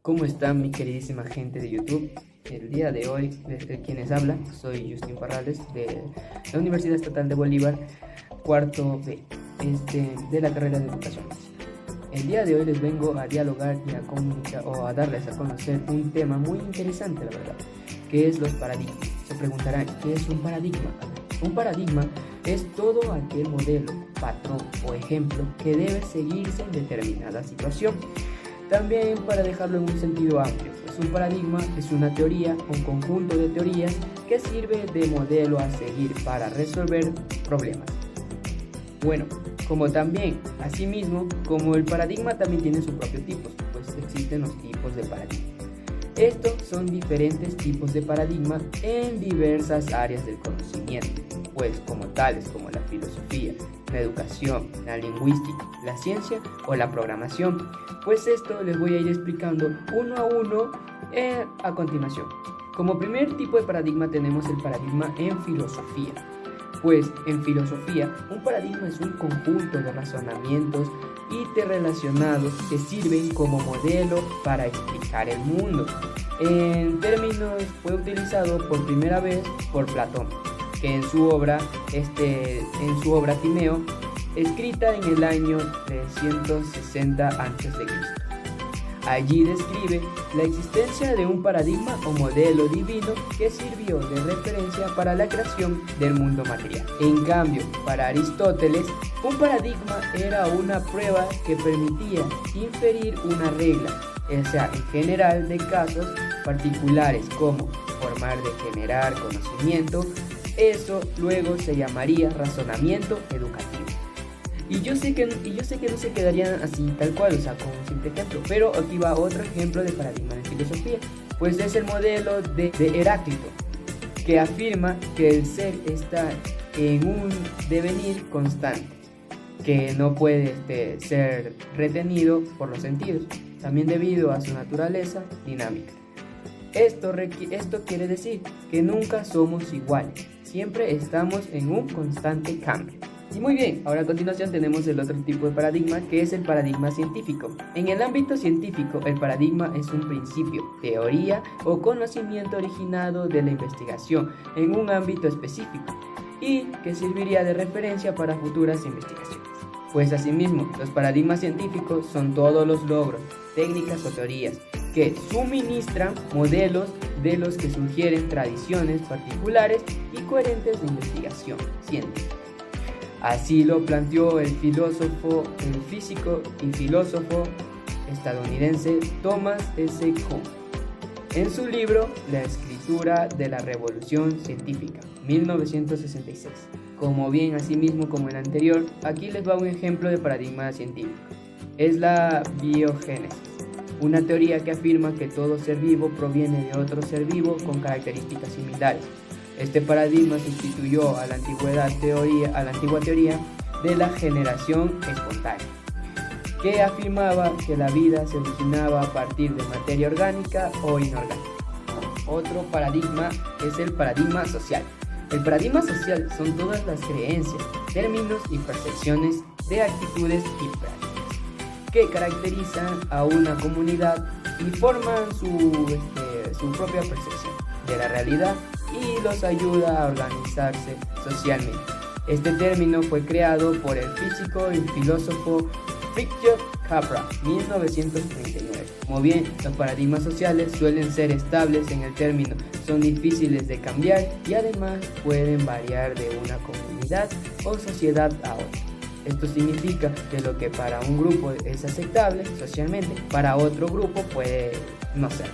¿Cómo están mi queridísima gente de YouTube? El día de hoy, desde quienes hablan, soy Justin Parrales de la Universidad Estatal de Bolívar, cuarto B, de la carrera de Educación Física. El día de hoy les vengo a dialogar y a comunicar o a darles a conocer un tema muy interesante, la verdad, que es los paradigmas. Se preguntarán, ¿qué es un paradigma? Un paradigma es todo aquel modelo, patrón o ejemplo que debe seguirse en determinada situación. También, para dejarlo en un sentido amplio, pues un paradigma es una teoría, un conjunto de teorías que sirve de modelo a seguir para resolver problemas. Bueno, asimismo, como el paradigma también tiene su propio tipo, pues existen los tipos de paradigma. Estos son diferentes tipos de paradigma en diversas áreas del conocimiento, pues como tales como la filosofía, la educación, la lingüística, la ciencia o la programación. Pues esto les voy a ir explicando uno a uno a continuación. Como primer tipo de paradigma tenemos el paradigma en filosofía. Pues en filosofía, un paradigma es un conjunto de razonamientos interrelacionados que sirven como modelo para explicar el mundo. En términos fue utilizado por primera vez por Platón, que en su obra Timeo, escrita en el año 360 a.C. Allí describe la existencia de un paradigma o modelo divino que sirvió de referencia para la creación del mundo material. En cambio, para Aristóteles, un paradigma era una prueba que permitía inferir una regla, o sea, en general de casos particulares como formar de generar conocimiento. Eso luego se llamaría razonamiento educativo. Y yo sé que no se quedarían así tal cual, o sea, con un simple ejemplo, pero aquí va otro ejemplo de paradigma de filosofía, pues es el modelo de Heráclito, que afirma que el ser está en un devenir constante, que no puede ser retenido por los sentidos, también debido a su naturaleza dinámica. Esto quiere decir que nunca somos iguales, siempre estamos en un constante cambio. Y muy bien, ahora a continuación tenemos el otro tipo de paradigma, que es el paradigma científico. En el ámbito científico, el paradigma es un principio, teoría o conocimiento originado de la investigación en un ámbito específico y que serviría de referencia para futuras investigaciones. Pues asimismo, los paradigmas científicos son todos los logros, técnicas o teorías que suministran modelos de los que sugieren tradiciones particulares y coherentes de investigación científica. Así lo planteó el físico y filósofo estadounidense Thomas S. Kuhn en su libro La escritura de la revolución científica, 1966. Como bien, asimismo como el anterior, aquí les va un ejemplo de paradigma científico. Es la biogénesis, una teoría que afirma que todo ser vivo proviene de otro ser vivo con características similares. Este paradigma sustituyó a la antigua teoría de la generación espontánea, que afirmaba que la vida se originaba a partir de materia orgánica o inorgánica. Otro paradigma es el paradigma social. El paradigma social son todas las creencias, términos y percepciones de actitudes y prácticas que caracterizan a una comunidad y forman su propia percepción de la realidad y los ayuda a organizarse socialmente. Este término fue creado por el físico y filósofo Fritjof Capra, 1939. Como bien, los paradigmas sociales suelen ser estables en el término, son difíciles de cambiar y además pueden variar de una comunidad o sociedad a otra. Esto significa que lo que para un grupo es aceptable socialmente, para otro grupo puede no ser.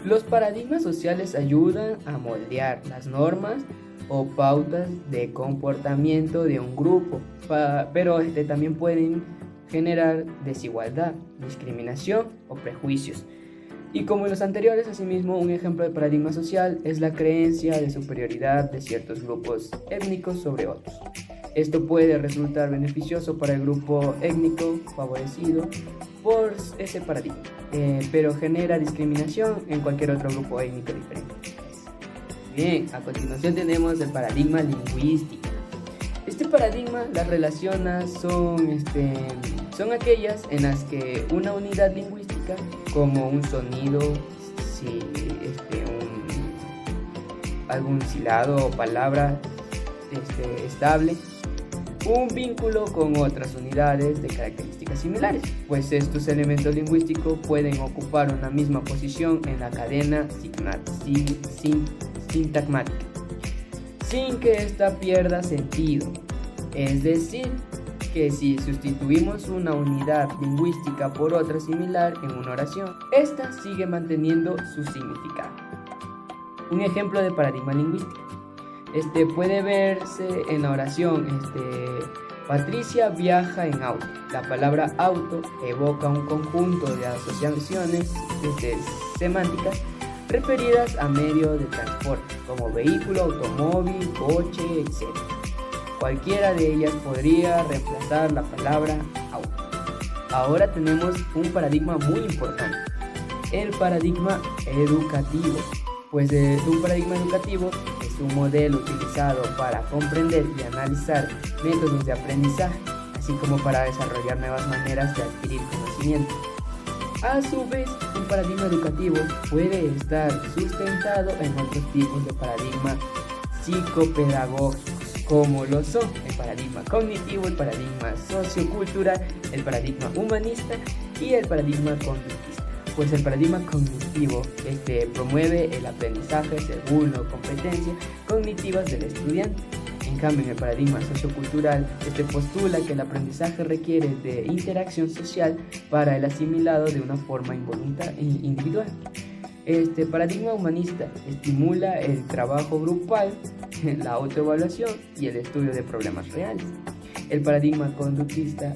Los paradigmas sociales ayudan a moldear las normas o pautas de comportamiento de un grupo, pero también pueden generar desigualdad, discriminación o prejuicios. Y como en los anteriores, asimismo, un ejemplo de paradigma social es la creencia de superioridad de ciertos grupos étnicos sobre otros. Esto puede resultar beneficioso para el grupo étnico favorecido por ese paradigma, pero genera discriminación en cualquier otro grupo étnico diferente. Bien, a continuación tenemos el paradigma lingüístico. Este paradigma las relaciona son aquellas en las que una unidad lingüística, como un sonido, algún silado o palabra estable, un vínculo con otras unidades de características similares, pues estos elementos lingüísticos pueden ocupar una misma posición en la cadena sintagmática, sin que ésta pierda sentido. Es decir, que si sustituimos una unidad lingüística por otra similar en una oración, ésta sigue manteniendo su significado. Un ejemplo de paradigma lingüístico puede verse en la oración Patricia viaja en auto. La palabra auto evoca un conjunto de asociaciones semánticas referidas a medio de transporte, como vehículo, automóvil, coche, etc. Cualquiera de ellas podría reemplazar la palabra auto. Ahora tenemos un paradigma muy importante, el paradigma educativo. Pues un paradigma educativo es un modelo utilizado para comprender y analizar métodos de aprendizaje, así como para desarrollar nuevas maneras de adquirir conocimiento. A su vez, un paradigma educativo puede estar sustentado en otros tipos de paradigma psicopedagógicos, como lo son el paradigma cognitivo, el paradigma sociocultural, el paradigma humanista y el paradigma conductista. Pues el paradigma cognitivo promueve el aprendizaje según las competencias cognitivas del estudiante. En cambio, en el paradigma sociocultural, postula que el aprendizaje requiere de interacción social para el asimilado de una forma individual. Este paradigma humanista estimula el trabajo grupal, la autoevaluación y el estudio de problemas reales. El paradigma conductista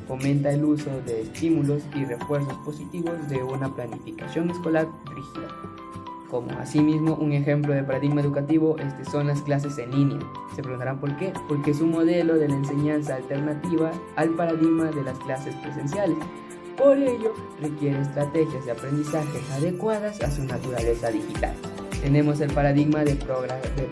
fomenta el uso de estímulos y refuerzos positivos de una planificación escolar rígida. Como asimismo, un ejemplo de paradigma educativo son las clases en línea. Se preguntarán por qué. Porque es un modelo de la enseñanza alternativa al paradigma de las clases presenciales. Por ello, requiere estrategias de aprendizaje adecuadas a su naturaleza digital. Tenemos el paradigma de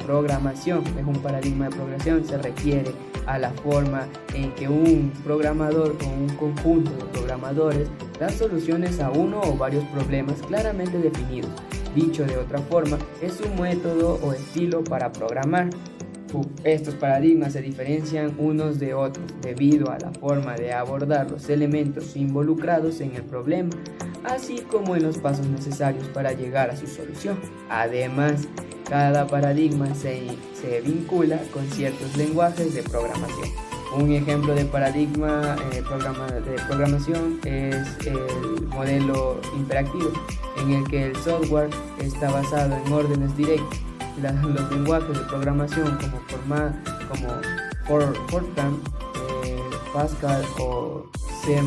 programación. Es un paradigma de programación, se requiere a la forma en que un programador o un conjunto de programadores dan soluciones a uno o varios problemas claramente definidos. Dicho de otra forma, es un método o estilo para programar. Estos paradigmas se diferencian unos de otros debido a la forma de abordar los elementos involucrados en el problema, así como en los pasos necesarios para llegar a su solución. Además, cada paradigma se vincula con ciertos lenguajes de programación. Un ejemplo de paradigma de programación es el modelo interactivo, en el que el software está basado en órdenes directas. Los lenguajes de programación como Fortran, Pascal o C++,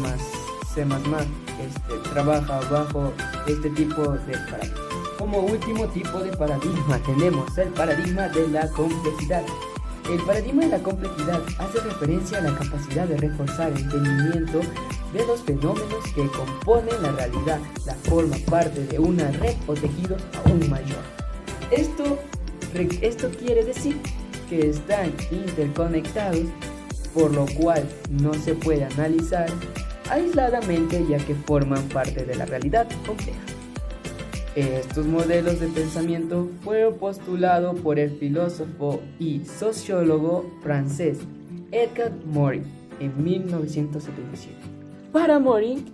trabaja bajo este tipo de paradigma. Como último tipo de paradigma tenemos el paradigma de la complejidad. El paradigma de la complejidad hace referencia a la capacidad de reforzar el entendimiento de los fenómenos que componen la realidad, la forma parte de una red o tejido aún mayor. Esto quiere decir que están interconectados, por lo cual no se puede analizar aisladamente, ya que forman parte de la realidad compleja. Estos modelos de pensamiento fueron postulados por el filósofo y sociólogo francés Edgar Morin en 1977. Para Morin,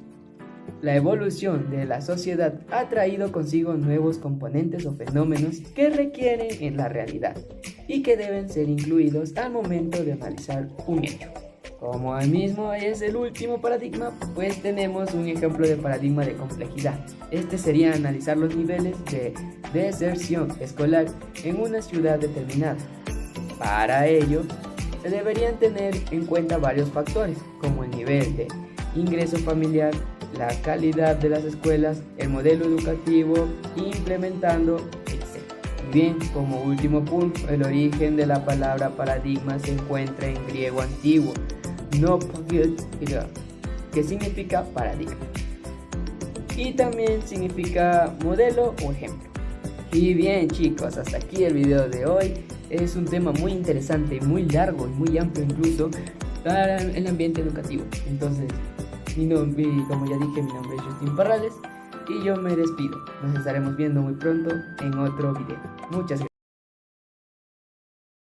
la evolución de la sociedad ha traído consigo nuevos componentes o fenómenos que requieren en la realidad y que deben ser incluidos al momento de analizar un hecho. Como el mismo es el último paradigma, pues tenemos un ejemplo de paradigma de complejidad. Sería analizar los niveles de deserción escolar en una ciudad determinada. Para ello, se deberían tener en cuenta varios factores, como el nivel de ingreso familiar, la calidad de las escuelas, el modelo educativo implementando, etc. Y bien, como último punto, el origen de la palabra paradigma se encuentra en griego antiguo, que significa paradigma, y también significa modelo o ejemplo. Y bien chicos, hasta aquí el video de hoy. es un tema muy interesante, muy largo y muy amplio incluso para el ambiente educativo. Entonces, como ya dije, mi nombre es Justin Parrales y yo me despido. Nos estaremos viendo muy pronto en otro video. Muchas gracias.